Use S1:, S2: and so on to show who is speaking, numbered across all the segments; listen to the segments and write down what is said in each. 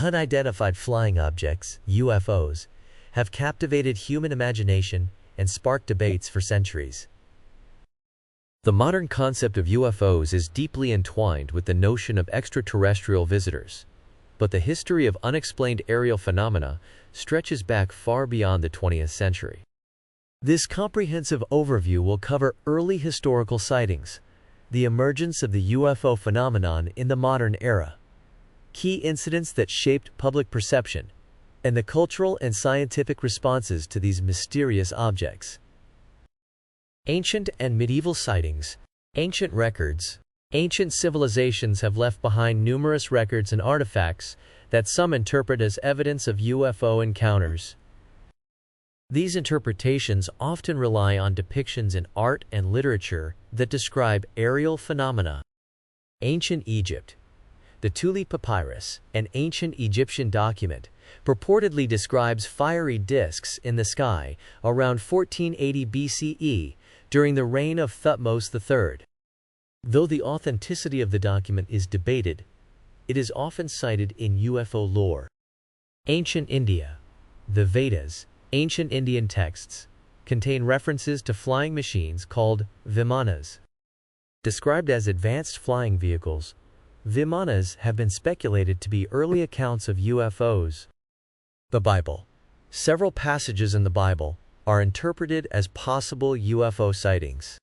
S1: Unidentified flying objects, UFOs, have captivated human imagination and sparked debates for centuries. The modern concept of UFOs is deeply entwined with the notion of extraterrestrial visitors, but the history of unexplained aerial phenomena stretches back far beyond the 20th century. This comprehensive overview will cover early historical sightings, the emergence of the UFO phenomenon in the modern era, key incidents that shaped public perception, and the cultural and scientific responses to these mysterious objects. Ancient and medieval sightings. Ancient records. Ancient civilizations have left behind numerous records and artifacts that some interpret as evidence of UFO encounters. These interpretations often rely on depictions in art and literature that describe aerial phenomena. Ancient Egypt. The Thule Papyrus, an ancient Egyptian document, purportedly describes fiery disks in the sky around 1480 BCE during the reign of Thutmose III. Though the authenticity of the document is debated, it is often cited in UFO lore. Ancient India. The Vedas, ancient Indian texts, contain references to flying machines called vimanas. Described as advanced flying vehicles, vimanas have been speculated to be early accounts of UFOs. The Bible. Several passages in the Bible are interpreted as possible UFO sightings.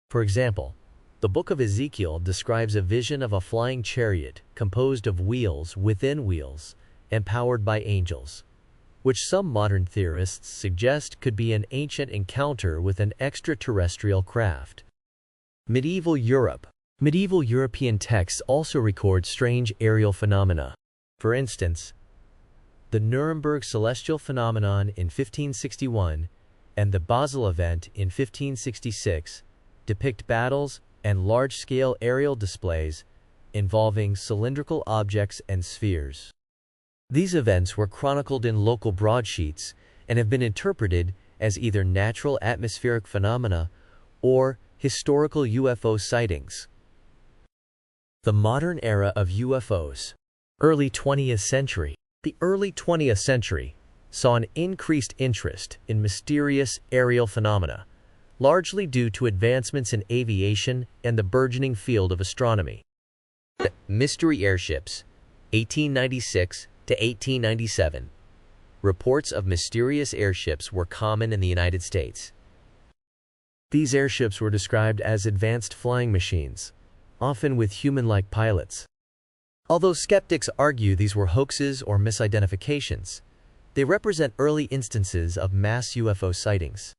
S1: For example, the book of Ezekiel describes a vision of a flying chariot composed of wheels within wheels and powered by angels, which some modern theorists suggest could be an ancient encounter with an extraterrestrial craft. Medieval Europe. Medieval European texts also record strange aerial phenomena. For instance, the Nuremberg celestial phenomenon in 1561 and the Basel event in 1566 depict battles and large-scale aerial displays involving cylindrical objects and spheres. These events were chronicled in local broadsheets and have been interpreted as either natural atmospheric phenomena or historical UFO sightings. The modern era of UFOs. Early 20th century. The early 20th century saw an increased interest in mysterious aerial phenomena, largely due to advancements in aviation and the burgeoning field of astronomy. Mystery airships, 1896 to 1897. Reports of mysterious airships were common in the United States. These airships were described as advanced flying machines, often with human-like pilots. Although skeptics argue these were hoaxes or misidentifications, they represent early instances of mass UFO sightings.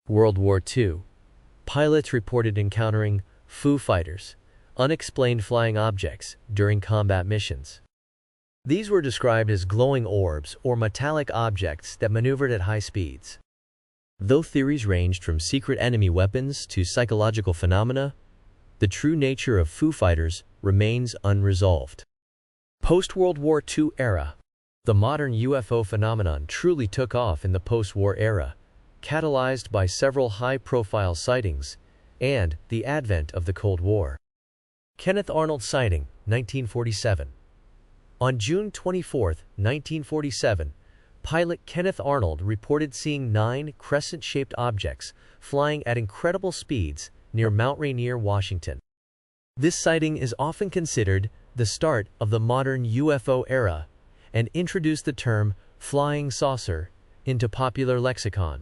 S1: World War II. Pilots reported encountering Foo Fighters, unexplained flying objects, during combat missions. These were described as glowing orbs or metallic objects that maneuvered at high speeds. Though theories ranged from secret enemy weapons to psychological phenomena, the true nature of Foo Fighters remains unresolved. Post-World War II era. The modern UFO phenomenon truly took off in the post-war era, catalyzed by several high-profile sightings and the advent of the Cold War. Kenneth Arnold sighting, 1947. On June 24, 1947, pilot Kenneth Arnold reported seeing 9 crescent-shaped objects flying at incredible speeds near Mount Rainier, Washington. This sighting is often considered the start of the modern UFO era and introduced the term flying saucer into popular lexicon.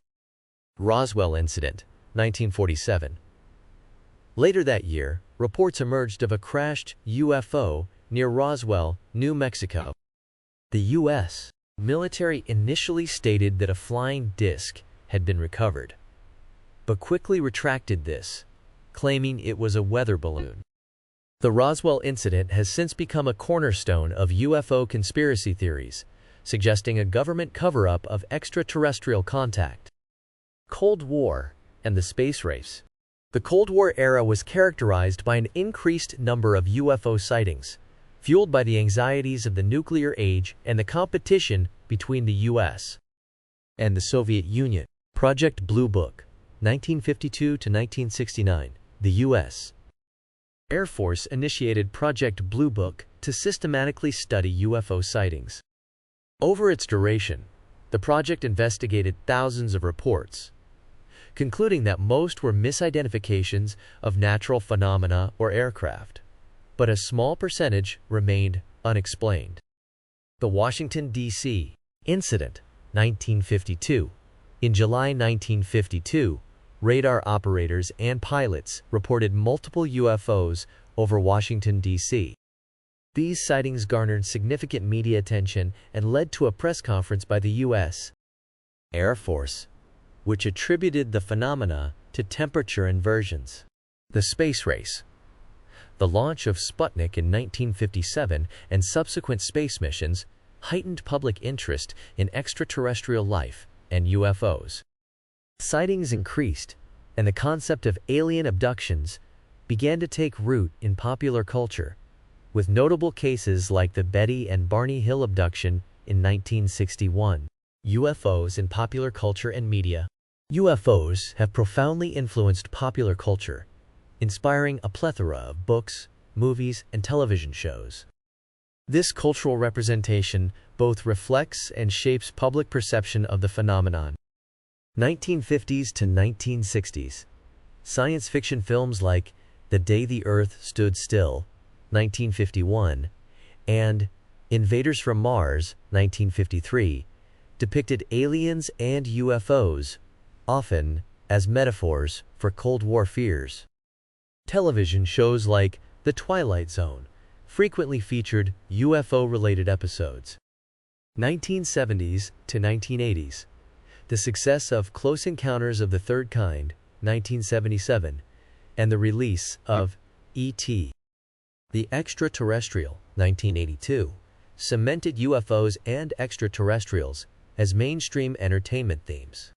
S1: Roswell incident, 1947. Later that year, reports emerged of a crashed UFO near Roswell, New Mexico. The U.S. military initially stated that a flying disc had been recovered, but quickly retracted this, claiming it was a weather balloon. The Roswell incident has since become a cornerstone of UFO conspiracy theories, suggesting a government cover-up of extraterrestrial contact. Cold War and the space race. The Cold War era was characterized by an increased number of UFO sightings, fueled by the anxieties of the nuclear age and the competition between the U.S. and the Soviet Union. Project Blue Book, 1952 to 1969. The U.S. Air Force initiated Project Blue Book to systematically study UFO sightings. Over its duration, the project investigated thousands of reports, concluding that most were misidentifications of natural phenomena or aircraft, but a small percentage remained unexplained. The Washington, D.C. incident, 1952. In July 1952, radar operators and pilots reported multiple UFOs over Washington, D.C. These sightings garnered significant media attention and led to a press conference by the U.S. Air Force, which attributed the phenomena to temperature inversions. The space race. The launch of Sputnik in 1957 and subsequent space missions heightened public interest in extraterrestrial life and UFOs. Sightings increased, and the concept of alien abductions began to take root in popular culture, with notable cases like the Betty and Barney Hill abduction in 1961. UFOs in popular culture and media. UFOs have profoundly influenced popular culture, inspiring a plethora of books, movies, and television shows. This cultural representation both reflects and shapes public perception of the phenomenon. 1950s to 1960s. Science fiction films like The Day the Earth Stood Still, 1951, and Invaders from Mars, 1953, depicted aliens and UFOs, often as metaphors for Cold War fears. Television shows like The Twilight Zone frequently featured UFO-related episodes. 1970s to 1980s. The success of Close Encounters of the Third Kind, 1977, and the release of E.T. The Extraterrestrial, 1982, cemented UFOs and extraterrestrials as mainstream entertainment themes.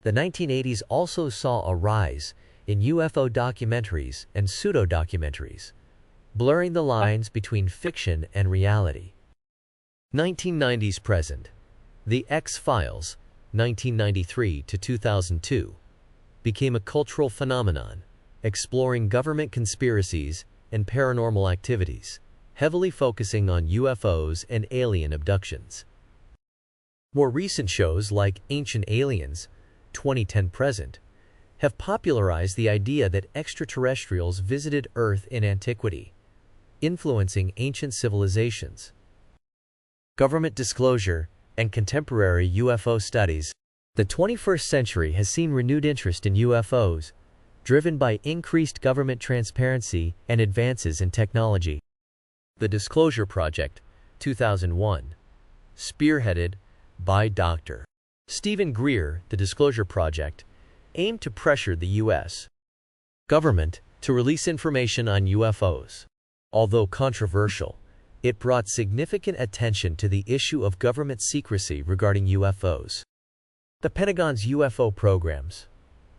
S1: The 1980s also saw a rise in UFO documentaries and pseudo-documentaries, blurring the lines between fiction and reality. 1990s present. The X-Files, 1993 to 2002, became a cultural phenomenon, exploring government conspiracies and paranormal activities, heavily focusing on UFOs and alien abductions. More recent shows like Ancient Aliens, 2010 present, have popularized the idea that extraterrestrials visited Earth in antiquity, influencing ancient civilizations. Government disclosure and contemporary UFO studies. The 21st century has seen renewed interest in UFOs, driven by increased government transparency and advances in technology. The Disclosure Project, 2001, spearheaded by Dr. Stephen Greer. The Disclosure Project aimed to pressure the U.S. government to release information on UFOs. Although controversial, it brought significant attention to the issue of government secrecy regarding UFOs. The Pentagon's UFO programs.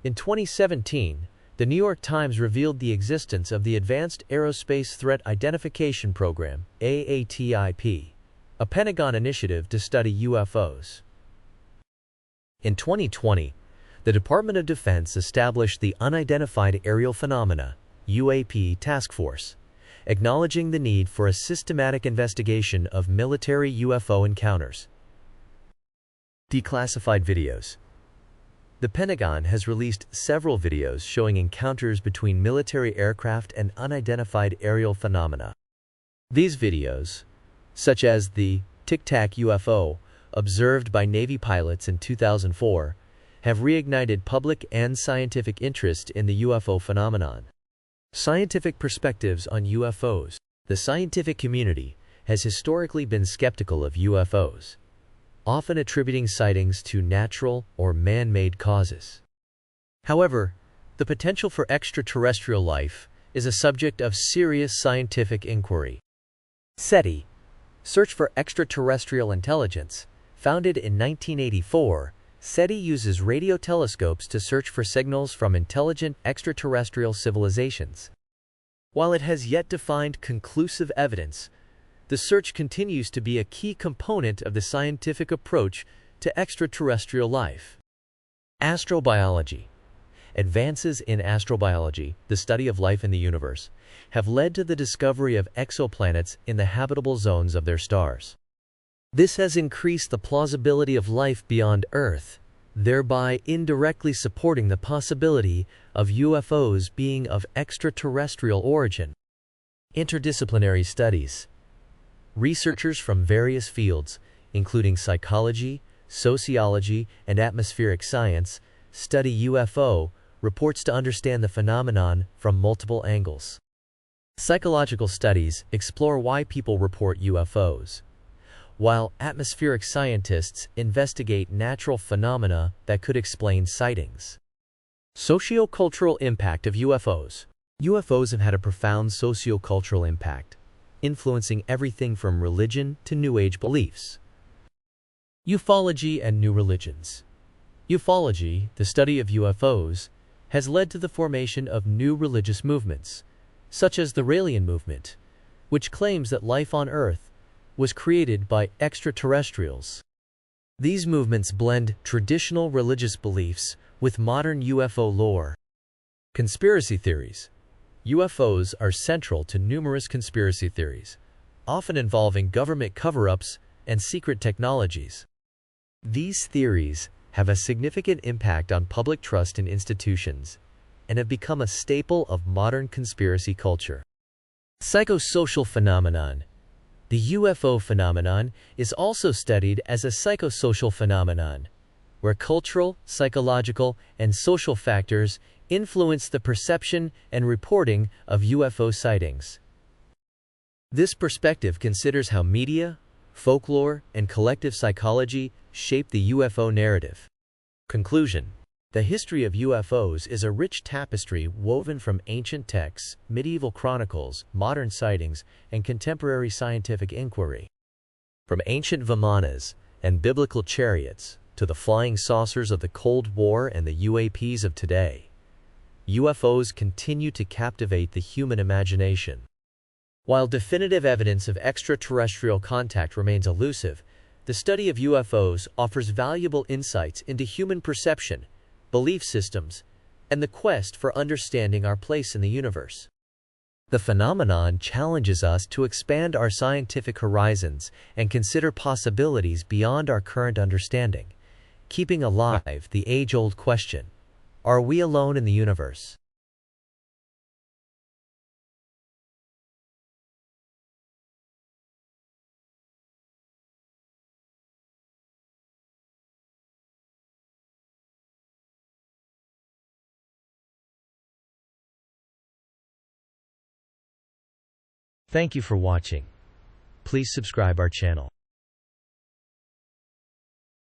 S1: In 2017, the New York Times revealed the existence of the Advanced Aerospace Threat Identification Program, AATIP, a Pentagon initiative to study UFOs. In 2020, the Department of Defense established the Unidentified Aerial Phenomena, UAP Task Force, acknowledging the need for a systematic investigation of military UFO encounters. Declassified videos. The Pentagon has released several videos showing encounters between military aircraft and unidentified aerial phenomena. These videos, such as the Tic Tac UFO observed by Navy pilots in 2004, have reignited public and scientific interest in the UFO phenomenon. Scientific perspectives on UFOs. The scientific community has historically been skeptical of UFOs, often attributing sightings to natural or man-made causes. However, the potential for extraterrestrial life is a subject of serious scientific inquiry. SETI, Search for Extraterrestrial Intelligence, founded in 1984, SETI uses radio telescopes to search for signals from intelligent extraterrestrial civilizations. While it has yet to find conclusive evidence, the search continues to be a key component of the scientific approach to extraterrestrial life. Astrobiology. Advances in astrobiology, the study of life in the universe, have led to the discovery of exoplanets in the habitable zones of their stars. This has increased the plausibility of life beyond Earth, thereby indirectly supporting the possibility of UFOs being of extraterrestrial origin. Interdisciplinary studies. Researchers from various fields, including psychology, sociology, and atmospheric science, study UFO reports to understand the phenomenon from multiple angles. Psychological studies explore why people report UFOs, while atmospheric scientists investigate natural phenomena that could explain sightings. Sociocultural impact of UFOs. UFOs have had a profound sociocultural impact, influencing everything from religion to New Age beliefs. Ufology and new religions. Ufology, the study of UFOs, has led to the formation of new religious movements, such as the Raelian movement, which claims that life on Earth was created by extraterrestrials. These movements blend traditional religious beliefs with modern UFO lore. Conspiracy theories. UFOs are central to numerous conspiracy theories, often involving government cover-ups and secret technologies. These theories have a significant impact on public trust in institutions and have become a staple of modern conspiracy culture. Psychosocial phenomenon. The UFO phenomenon is also studied as a psychosocial phenomenon, where cultural, psychological, and social factors influence the perception and reporting of UFO sightings. This perspective considers how media, folklore, and collective psychology shape the UFO narrative. Conclusion. The history of UFOs is a rich tapestry woven from ancient texts, medieval chronicles, modern sightings, and contemporary scientific inquiry. From ancient vimanas and biblical chariots to the flying saucers of the Cold War and the UAPs of today, UFOs continue to captivate the human imagination. While definitive evidence of extraterrestrial contact remains elusive, the study of UFOs offers valuable insights into human perception, belief systems, and the quest for understanding our place in the universe. The phenomenon challenges us to expand our scientific horizons and consider possibilities beyond our current understanding, keeping alive the age-old question: are we alone in the universe? Thank you for watching. Please subscribe our channel.